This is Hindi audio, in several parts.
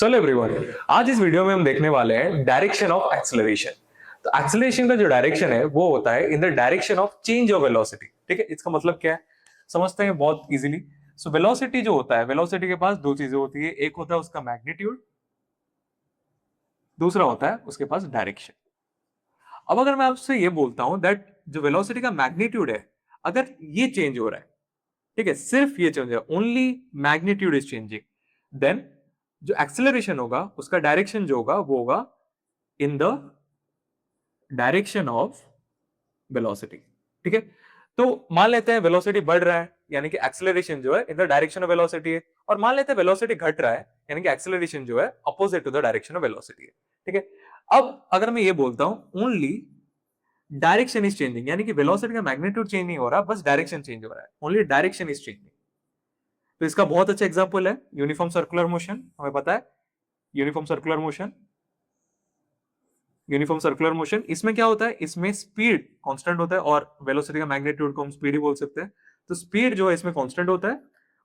चलो एवरीवन, आज इस वीडियो में हम देखने वाले हैं डायरेक्शन ऑफ एक्सेलरेशन। तो एक्सेलरेशन का जो डायरेक्शन है वो होता है इन the direction of change of velocity. ठीक है, इसका मतलब क्या है समझते हैं बहुत इजीली। सो वेलोसिटी जो होता है, वेलोसिटी के पास दो चीजें होती है, एक होता है उसका मैग्नीट्यूड, दूसरा होता है उसके पास डायरेक्शन। अब अगर मैं आपसे ये बोलता हूं दैट जो वेलोसिटी का मैग्नीट्यूड है, अगर ये चेंज हो रहा है, ठीक है, सिर्फ ये चेंज है, only magnitude is changing, then जो एक्सेलरेशन होगा उसका डायरेक्शन जो होगा वो होगा in the direction of velocity. ठीक है, तो मान लेते हैं वेलोसिटी बढ़ रहा है यानी कि एक्सेलरेशन जो है इन द डायरेक्शन ऑफ वेलोसिटी है, और मान लेते हैं वेलोसिटी घट रहा है यानी कि एक्सेलरेशन जो है opposite to the direction of velocity है। ठीक है, अब अगर मैं ये बोलता हूं ओनली डायरेक्शन इज चेंजिंग, यानी कि वेलोसिटी का मैग्नीट्यूड चेंज नहीं हो रहा, बस डायरेक्शन चेंज हो रहा है, ओनली डायरेक्शन इज चेंजिंग। तो इसका बहुत अच्छा एग्जांपल है यूनिफॉर्म सर्कुलर मोशन। हमें पता है uniform circular motion, uniform circular motion, इसमें क्या होता है, इसमें स्पीड कांस्टेंट होता है और वेलोसिटी का मैग्नीट्यूड को हम स्पीड ही बोल सकते हैं। तो स्पीड जो है इसमें कांस्टेंट होता है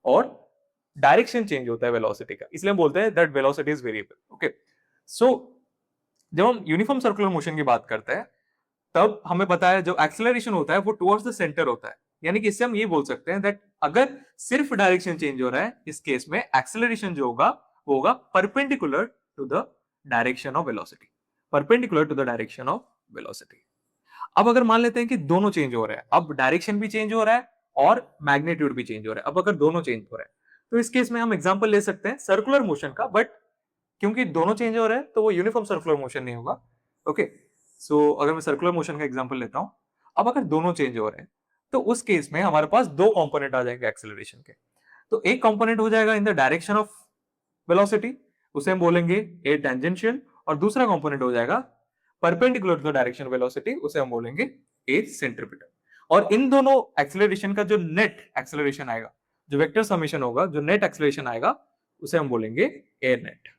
और डायरेक्शन चेंज होता है वेलोसिटी का, इसलिए हम बोलते हैं that velocity is variable. Okay, so जब हम यूनिफॉर्म सर्कुलर मोशन की बात करते हैं तब हमें पता है जो एक्सेलरेशन होता है वो टुवर्ड्स द सेंटर होता है, यानी कि इससे हम ये बोल सकते हैं दैट अगर सिर्फ डायरेक्शन चेंज हो रहा है, इस केस में एक्सेलरेशन जो होगा वो होगा perpendicular to the direction of velocity, perpendicular to the direction of velocity. अब अगर मान लेते हैं कि दोनों चेंज हो रहे हैं, अब डायरेक्शन भी चेंज हो रहा है और मैग्नीट्यूड भी चेंज हो रहा है, अब अगर दोनों चेंज हो रहे हैं तो इस केस में हम एग्जांपल ले सकते हैं सर्कुलर मोशन का, बट क्योंकि दोनों चेंज हो रहे हैं तो वो यूनिफॉर्म सर्कुलर मोशन नहीं होगा। ओके, सो अगर मैं सर्कुलर मोशन का एग्जांपल लेता हूं, अब अगर दोनों चेंज हो रहे हैं तो उस केस में हमारे पास दो कंपोनेंट आ जाएंगे एक्सेलरेशन के। तो एक कंपोनेंट हो जाएगा इन द डायरेक्शन ऑफ वेलोसिटी, उसे हम बोलेंगे ए टेंजेंशियल, और दूसरा कंपोनेंट हो जाएगा perpendicular to the direction of velocity, उसे हम बोलेंगे ए सेंट्रीपिटल। और इन दोनों एक्सेलरेशन का जो नेट एक्सेलरेशन आएगा, जो वेक्टर समेशन होगा, जो नेट एक्सेलरेशन आएगा, उसे हम बोलेंगे ए नेट।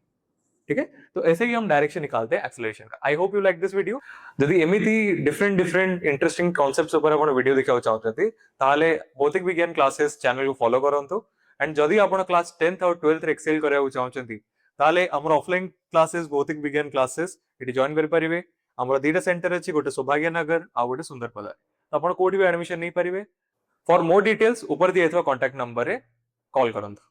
ठीक है, तो ऐसे ही हम डायरेक्शन निकालते हैं एक्सेलरेशन का। I hope you like this video. যদি এমিতি ডিফরেন্ট ইন্টারেস্টিং কনসেপ্টস উপরে ଆପଣ ভিডিও ଦେଖିବାକୁ ଚାହୁଁଛନ୍ତି ତାହେଲେ ଭୌତିକ ବିଜ୍ଞାନ କ୍ଲାसेस ଚ୍ୟାନେଲ କୁ ଫଲୋ କରନ୍ତୁ। एंड जदि ଆପଣ କ୍ଲାସ 10th ଆଉ 12th ରେ ଏକ୍ସେଲ କରିବାକୁ ଚାହୁଁଛନ୍ତି ତାହେଲେ ଆମର ଅଫଲାଇନ କ୍ଲାसेस ଭୌତିକ ବିଜ୍ଞାନ କ୍ଲାसेस ଏଠି ଜଏନ୍ କରିପାରିବେ। ଆମର ଦିଟା ସେଣ୍ଟର ଅଛି, ଗୋଟେ ସୌଭାଗ୍ୟ ନଗର ଆଉ ଗୋଟେ ସୁନ୍ଦରପଦା। ଆପଣ କୋଉଠି ବି ଆଡମିशन ନେଇ ପାରିବେ। फॉर मोर डिटेल्स ऊपर दिए कॉन्टैक्ट नंबर रे कॉल करନ୍ତୁ।